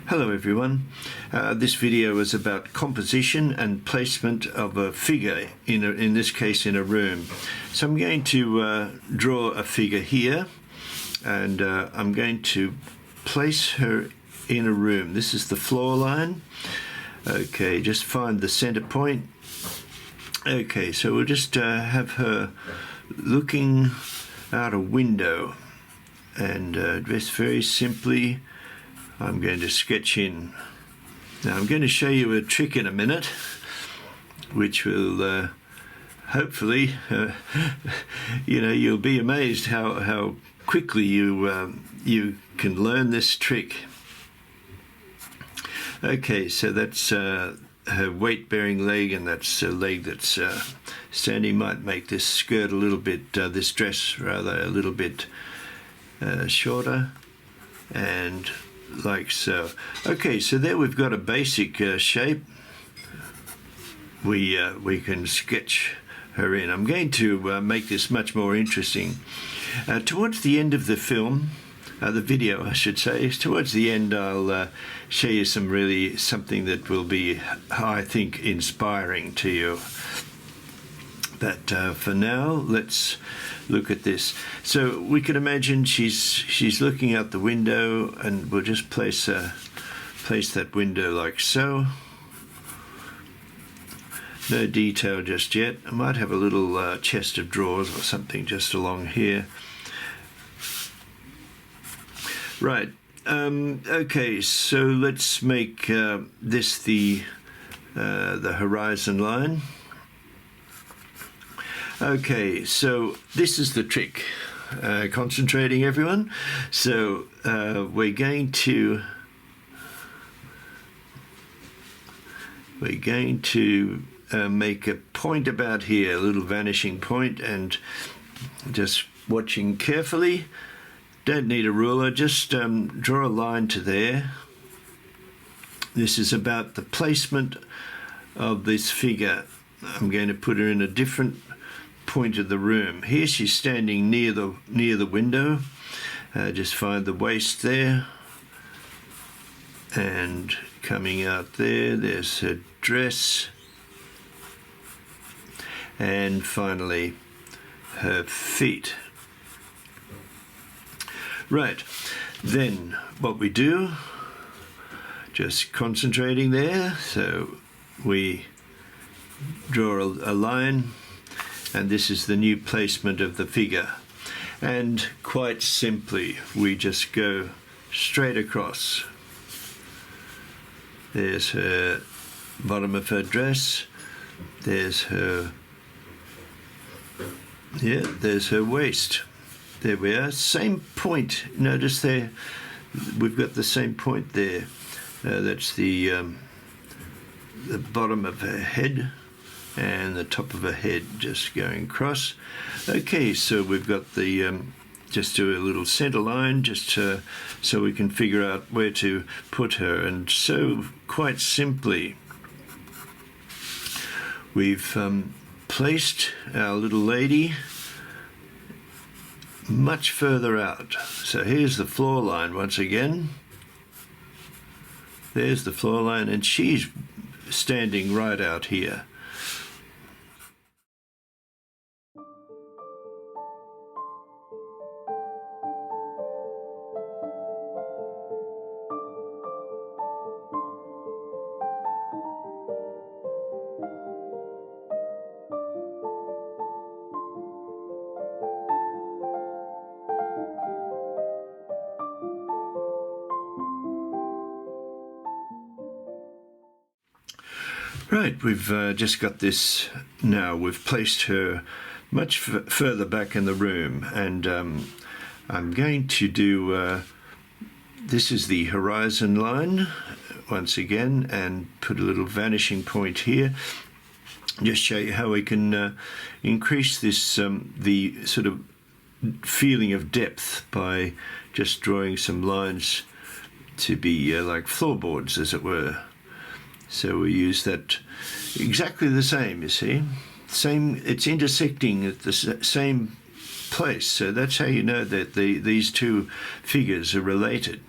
Hello everyone. This video is about composition and placement of a figure, in this case in a room. So I'm going to draw a figure here, and I'm going to place her in a room. This is the floor line. Okay, just find the center point. Okay, so we'll just have her looking out a window, and just very simply I'm going to sketch in. Now I'm going to show you a trick in a minute, which will hopefully, you'll be amazed how quickly you can learn this trick. Okay, so that's her weight-bearing leg, and that's a leg that's standing. Might make this skirt a little bit, this dress rather, a little bit shorter, and like so. Okay, so there we've got a basic shape we can sketch her in. I'm going to make this much more interesting. Towards the end of the film, the video I should say, towards the end I'll show you something that will be, I think, inspiring to you. But for now, let's look at this. So we can imagine she's looking out the window, and we'll just place that window like so. No detail just yet. I might have a little chest of drawers or something just along here. Right. Okay. So let's make this the horizon line. Okay, so this is the trick. Concentrating, everyone. So we're going to make a point about here, a little vanishing point, and just watching carefully. Don't need a ruler, just draw a line to there. This is about the placement of this figure. I'm going to put her in a different point of the room. Here she's standing near the window. Just find the waist there, and coming out there's her dress, and finally her feet. Right, then what we do, just concentrating there, so we draw a line, and this is the new placement of the figure. And quite simply, we just go straight across. There's her bottom of her dress. There's her waist. There we are. Same point. Notice there, we've got the same point there. That's the bottom of her head and the top of her head just going across. Okay, so we've got the, just do a little center line, just so we can figure out where to put her. And so, quite simply, we've placed our little lady much further out. So here's the floor line once again. There's the floor line, and she's standing right out here. Right, we've just got this now. We've placed her much further back in the room, and I'm going to do, this is the horizon line once again, and put a little vanishing point here. Just show you how we can increase this, the sort of feeling of depth by just drawing some lines to be like floorboards, as it were. So we use that exactly the same, you see. Same, it's intersecting at the same place. So that's how you know that these two figures are related.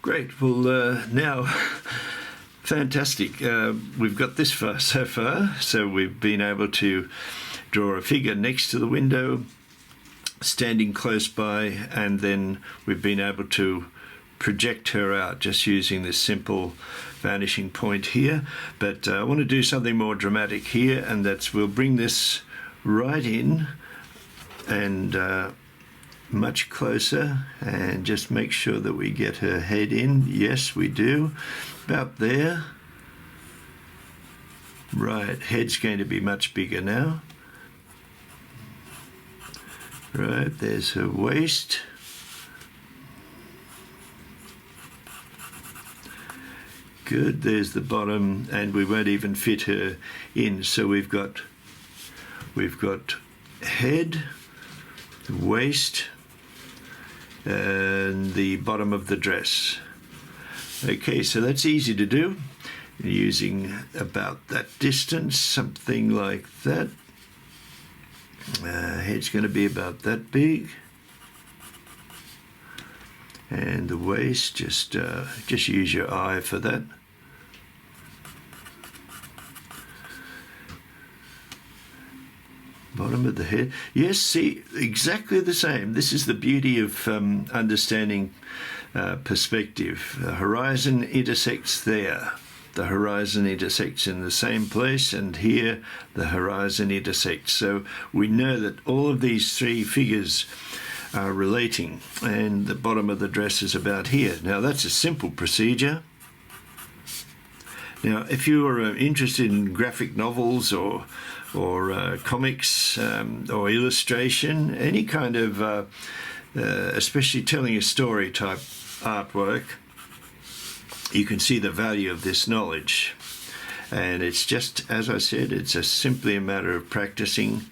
Great. Well, now, fantastic. We've got this far so far. So we've been able to draw a figure next to the window, standing close by, and then we've been able to project her out just using this simple vanishing point here. But I want to do something more dramatic here, and that's we'll bring this right in and much closer, and just make sure that we get her head in. Yes, we do. About there. Right, head's going to be much bigger now. Right, there's her waist. Good, there's the bottom, and we won't even fit her in. So we've got head, waist, and the bottom of the dress. Okay, so that's easy to do using about that distance, something like that. Head's going to be about that big, and the waist, just use your eye for that. Bottom of the head. Yes, see, exactly the same. This is the beauty of understanding perspective. The horizon intersects there. The horizon intersects in the same place, and here the horizon intersects. So we know that all of these three figures are relating, and the bottom of the dress is about here. Now that's a simple procedure. Now, if you are interested in graphic novels or comics or illustration, any kind of, especially telling a story type artwork, you can see the value of this knowledge. And it's just, as I said, it's simply a matter of practicing.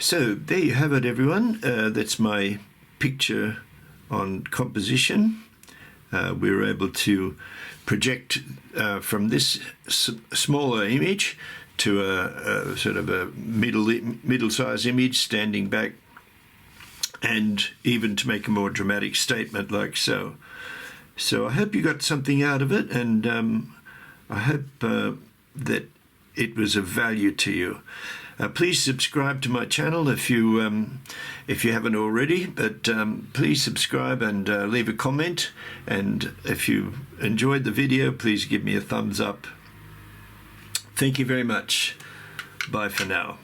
So there you have it, everyone. That's my picture on composition. We were able to project from this smaller image to a sort of a middle-sized image standing back, and even to make a more dramatic statement like so. So I hope you got something out of it, and I hope that it was of value to you. Please subscribe to my channel if you haven't already, but please subscribe and leave a comment, and if you enjoyed the video, please give me a thumbs up. Thank you very much. Bye for now.